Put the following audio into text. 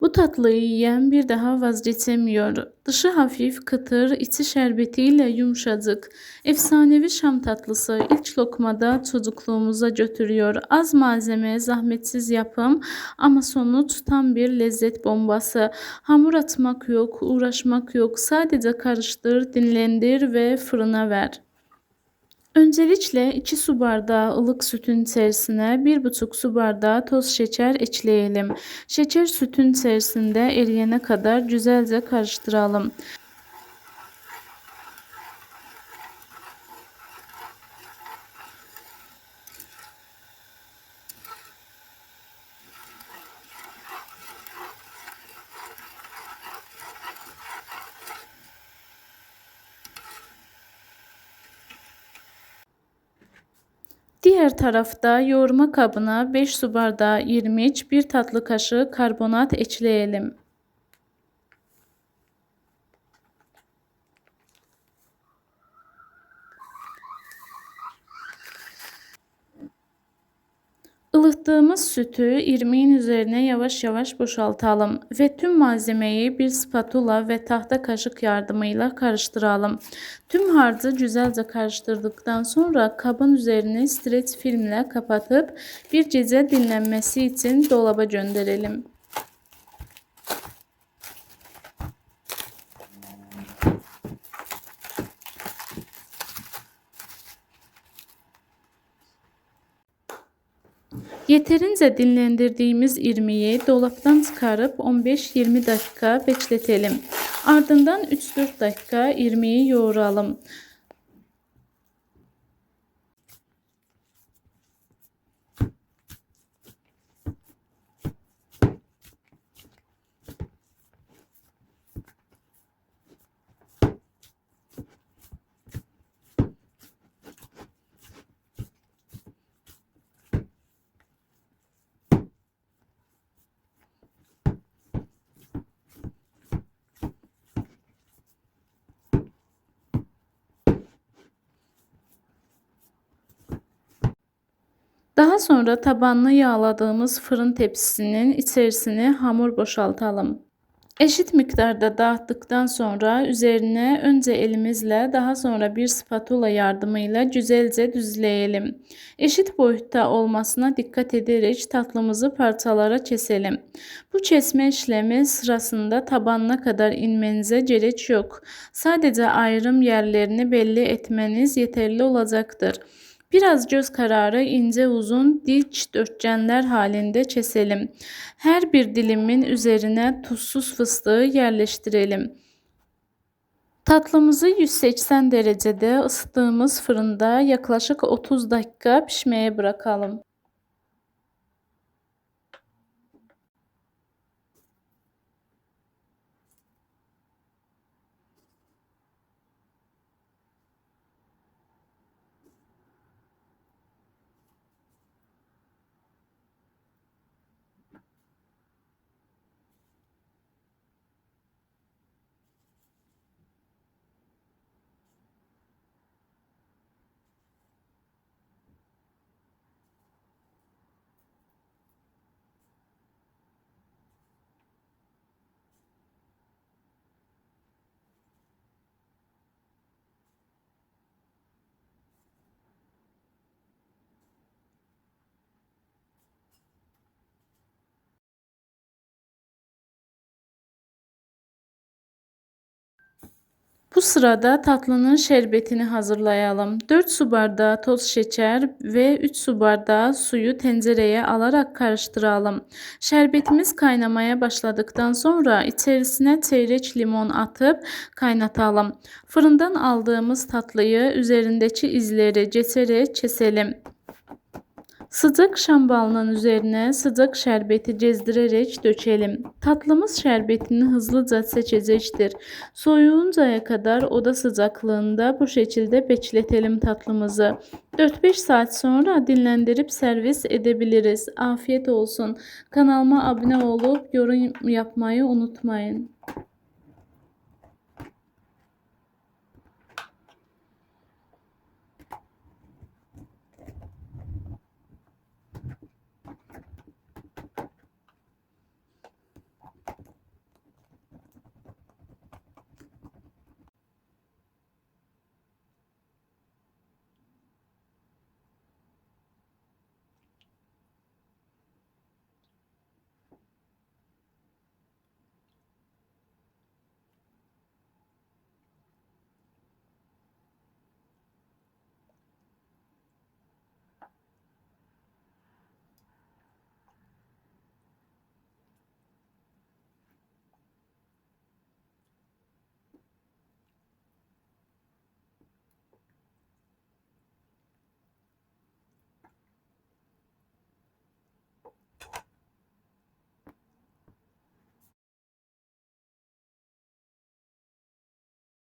Bu tatlıyı yiyen bir daha vazgeçemiyor. Dışı hafif, kıtır, içi şerbetiyle yumuşacık. Efsanevi Şam tatlısı ilk lokmada çocukluğumuza götürüyor. Az malzeme, zahmetsiz yapım ama sonuç tam bir lezzet bombası. Hamur atmak yok, uğraşmak yok. Sadece karıştır, dinlendir ve fırına ver. Öncelikle 2 su bardağı ılık sütün içerisine 1,5 su bardağı toz şeker ekleyelim. Şeker sütün içerisinde eriyene kadar güzelce karıştıralım. Diğer tarafta yoğurma kabına 5 su bardağı irmik, 1 tatlı kaşığı karbonat ekleyelim. Ilıttığımız sütü irmiğin üzerine yavaş yavaş boşaltalım ve tüm malzemeyi bir spatula ve tahta kaşık yardımıyla karıştıralım. Tüm harcı güzelce karıştırdıktan sonra kabın üzerini streç filmle kapatıp bir gece dinlenmesi için dolaba gönderelim. Yeterince dinlendirdiğimiz irmiği dolaptan çıkarıp 15-20 dakika bekletelim. Ardından 3-4 dakika irmiği yoğuralım. Daha sonra tabanını yağladığımız fırın tepsisinin içerisine hamur boşaltalım. Eşit miktarda dağıttıktan sonra üzerine önce elimizle daha sonra bir spatula yardımıyla güzelce düzleyelim. Eşit boyutta olmasına dikkat ederek tatlımızı parçalara keselim. Bu kesme işlemi sırasında tabanına kadar inmenize gerek yok. Sadece ayrım yerlerini belli etmeniz yeterli olacaktır. Biraz göz kararı ince uzun dik dörtgenler halinde keselim. Her bir dilimin üzerine tuzsuz fıstığı yerleştirelim. Tatlımızı 180 derecede ısıttığımız fırında yaklaşık 30 dakika pişmeye bırakalım. Bu sırada tatlının şerbetini hazırlayalım. 4 su bardağı toz şeker ve 3 su bardağı suyu tencereye alarak karıştıralım. Şerbetimiz kaynamaya başladıktan sonra içerisine çeyrek limon atıp kaynatalım. Fırından aldığımız tatlıyı üzerindeki izleri geçerek keselim. Sıcak şambalının üzerine sıcak şerbeti gezdirerek dökelim. Tatlımız şerbetini hızlıca seçecektir. Soğuyuncaya kadar oda sıcaklığında bu şekilde bekletelim tatlımızı. 4-5 saat sonra dinlendirip servis edebiliriz. Afiyet olsun. Kanalıma abone olup yorum yapmayı unutmayın.